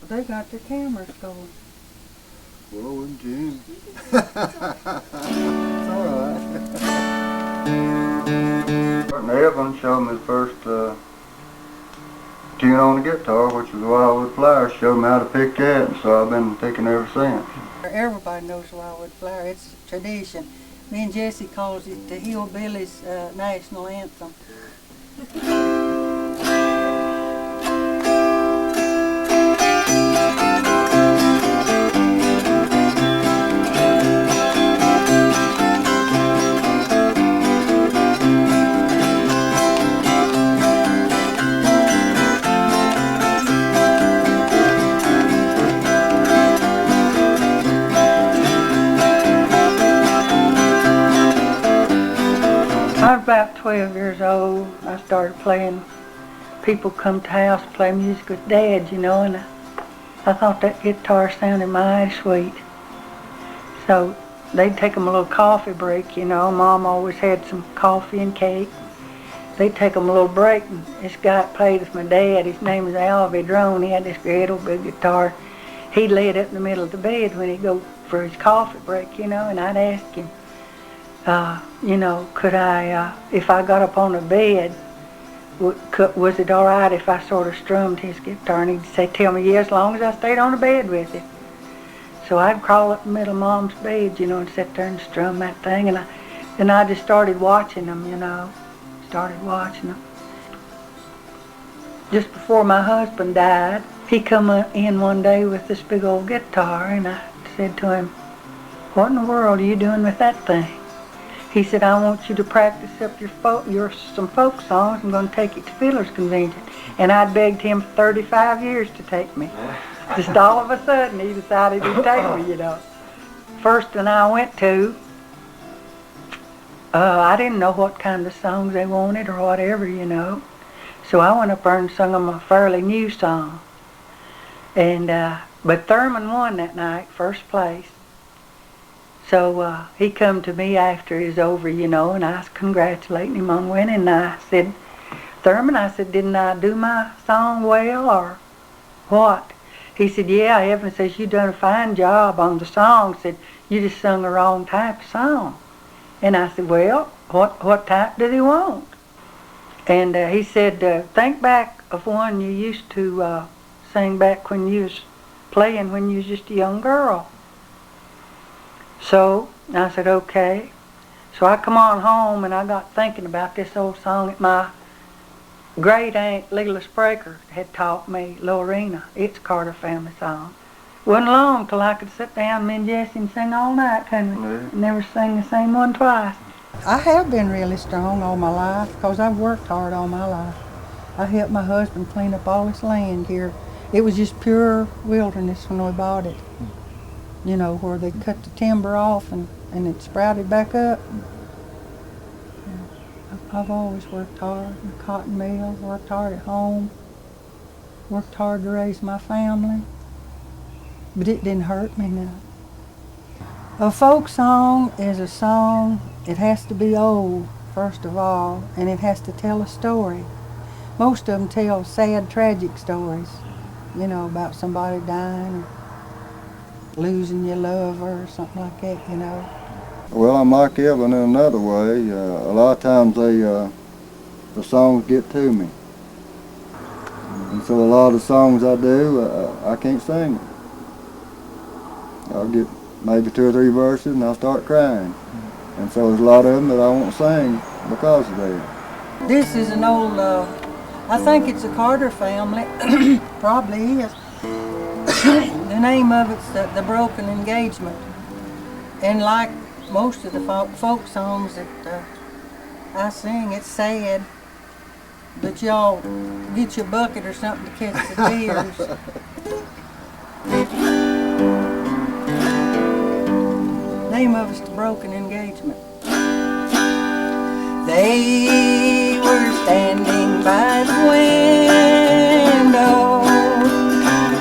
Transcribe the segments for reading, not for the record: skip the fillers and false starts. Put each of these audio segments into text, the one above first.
They got their cameras going. Well, and Jim. It's all right. Evelyn showed me the first tune on the guitar, which was Wildwood Flower. Showed me how to pick that, and so I've been picking ever since. Everybody knows Wildwood Flower. It's a tradition. Me and Jessie calls it the Hillbillies' national anthem. I was about 12 years old. I started playing. People come to the house to play music with Dad, you know, and I thought that guitar sounded mighty sweet. So they'd take them a little coffee break, you know. Mom always had some coffee and cake. They'd take them a little break, and this guy played with my dad. His name was Al Vidrone. He had this great old big guitar. He'd lay it up in the middle of the bed when he'd go for his coffee break, you know, and I'd ask him, you know, could I, if I got up on the bed, was it all right if I sort of strummed his guitar? And he'd say, tell me, yeah, as long as I stayed on the bed with it. So I'd crawl up in the middle of Mom's bed, you know, and sit there and strum that thing. And then I just started watching them, you know, started watching them. Just before my husband died, he come in one day with this big old guitar, and I said to him, what in the world are you doing with that thing? He said, I want you to practice up some folk songs. I'm going to take you to Fiddler's Convention. And I'd begged him for 35 years to take me. Just all of a sudden, he decided he'd take me, you know. First one I went to, I didn't know what kind of songs they wanted or whatever, you know. So I went up there and sung them a fairly new song. And but Thurman won that night, first place. So he come to me after it was over, you know, and I was congratulating him on winning. And I said, Thurman, I said, didn't I do my song well or what? He said, yeah. Evelyn says, you done a fine job on the song. Said, you just sung the wrong type of song. And I said, well, what type did he want? And he said, think back of one you used to sing back when you was playing when you was just a young girl. So I said, okay. So I come on home and I got thinking about this old song that my great aunt Leela Spraker had taught me, Lorena. It's a Carter family song. Wasn't long till I could sit down, me and Jessie, and sing all night, couldn't we? Yeah. Never sing the same one twice. I have been really strong all my life because I've worked hard all my life. I helped my husband clean up all this land here. It was just pure wilderness when we bought it. You know, where they cut the timber off and it sprouted back up. I've always worked hard in the cotton mill, worked hard at home, worked hard to raise my family, but it didn't hurt me none. A folk song is a song, it has to be old, first of all, and it has to tell a story. Most of them tell sad, tragic stories, you know, about somebody dying, or losing your lover or something like that, you know. Well, I'm like Evelyn in another way. A lot of times the songs get to me. And so a lot of the songs I do, I can't sing them. I'll get maybe 2 or 3 verses and I'll start crying. And so there's a lot of them that I won't sing because of that. This is an old, I think it's a Carter family, probably is. The name of it's the Broken Engagement. And like most of the folk songs that I sing, it's sad. But y'all get your bucket or something to catch the tears. Name of it's the Broken Engagement. They were standing by the window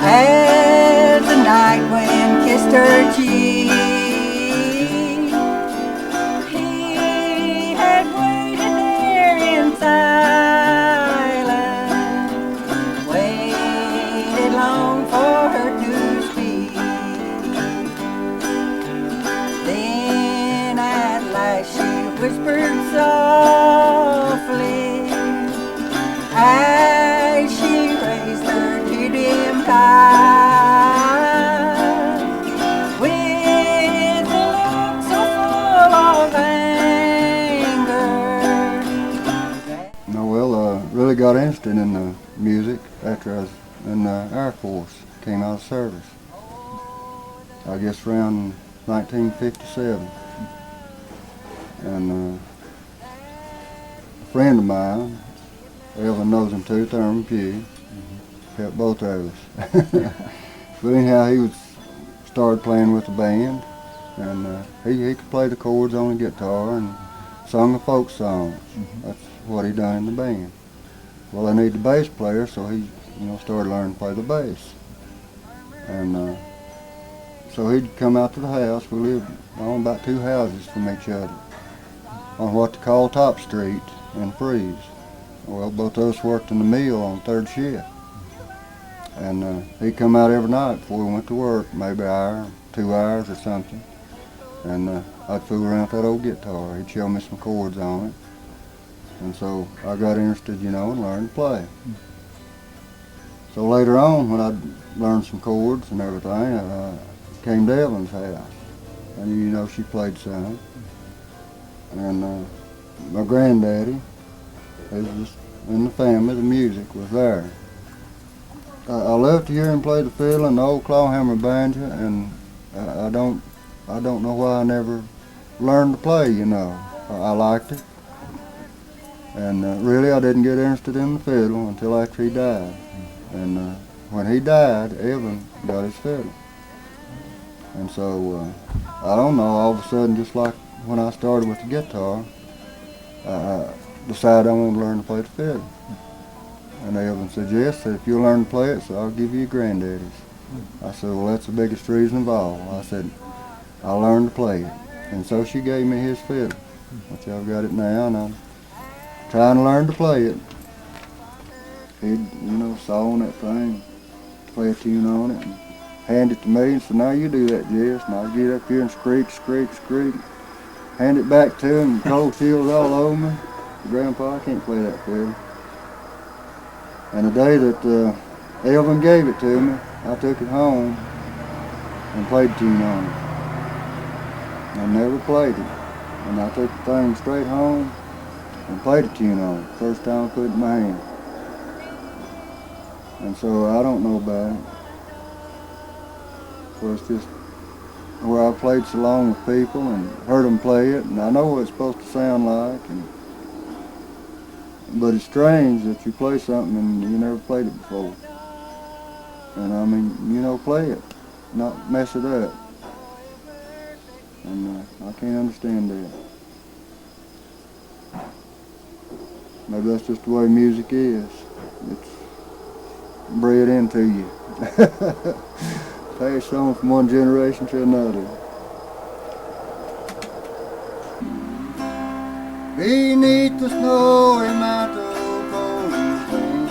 as the night wind kissed her cheek. He had waited there in silence, waited long for her whispered softly as she raised her tear-dimmed eyes with a look so full of anger. No, well, really got interested in music after I was in the Air Force, came out of service. I guess around 1957. And a friend of mine, Evelyn knows him too, Thurman Pugh, helped both of us. But anyhow, he started playing with the band, and he could play the chords on the guitar and sung the folk songs. That's what he done in the band. Well, I needed a bass player, so he, started learning to play the bass. And so he'd come out to the house. We lived on about 2 houses from each other, on what they call Top Street in Freeze. Well, both of us worked in the mill on 3rd shift. And he'd come out every night before we went to work, maybe an hour, 2 hours or something. And I'd fool around with that old guitar. He'd show me some chords on it. And so I got interested, and learned to play. So later on, when I'd learned some chords and everything, I came to Evelyn's house. And she played some. And my granddaddy, he was just in the family, the music was there. I love to hear him play the fiddle and the old clawhammer banjo, and I don't know why I never learned to play, I liked it. And really I didn't get interested in the fiddle until after he died. And when he died, Evelyn got his fiddle. And so, I don't know, all of a sudden, just like when I started with the guitar, I decided I wanted to learn to play the fiddle. And Evelyn said, yes, if you'll learn to play it, so I'll give you your granddaddy's. I said, well, that's the biggest reason of all. I said, I'll learn to play it. And so she gave me his fiddle, which I've got it now, and I'm trying to learn to play it. He'd, saw on that thing, play a tune on it, and hand it to me and said, now you do that, Jess. And I'd get up here and screech, hand it back to him, and cold chills all over me. Grandpa, I can't play that fiddle. And the day that Evelyn gave it to me, I took it home and played a tune on it. I never played it. And I took the thing straight home and played a tune on it. First time I put it in my hand. And so I don't know about it. So it's just where I played so long with people and heard them play it, and I know what it's supposed to sound like. But it's strange that you play something and you never played it before. And play it, not mess it up. And I can't understand that. Maybe that's just the way music is. It's bred into you. Passed on from one generation to another. Beneath the snowy mantle golden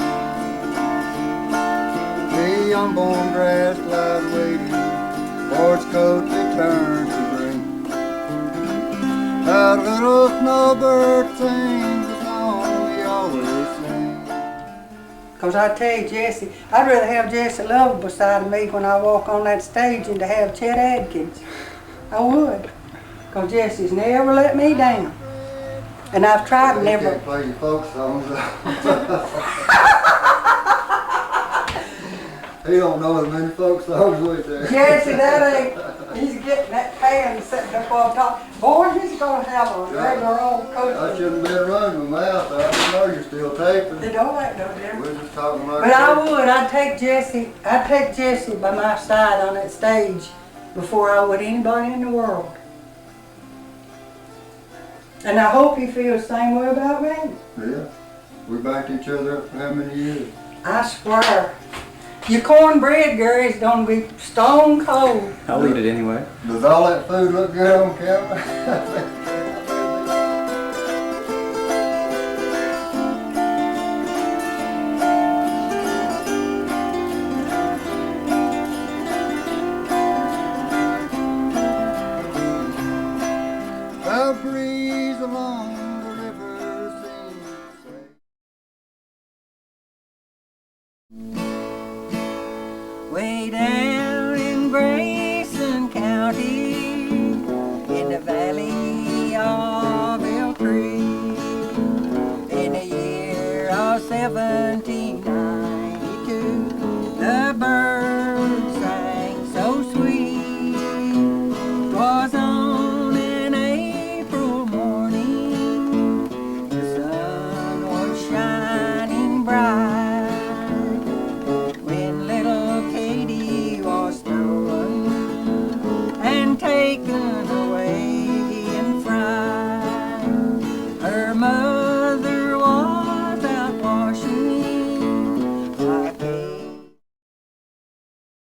the unborn grass lies waiting for its coat to turn to green. That little snowbird sings the song we always sing. Because I tell you, Jessie, I'd rather have Jessie Lovell beside me when I walk on that stage than to have Chet Adkins. I would. Because Jessie's never let me down. And I've tried You never. can't play your folk songs. He don't know as many folk songs with there. Jessie, that ain't. He's getting that pan sitting up on top. Boy, he's gonna have a regular old coach. I shouldn't have been running my mouth. I didn't know you're still taping. It don't make no difference. We're just talking like But that. I would. I'd take Jessie by my side on that stage before I would anybody in the world. And I hope you feel the same way about me. Yeah. We backed each other up for how many years? I swear. Your cornbread, Garry, is gonna be stone cold. I'll eat it anyway. Does all that food look good on camera? A breeze along way down in Branigan.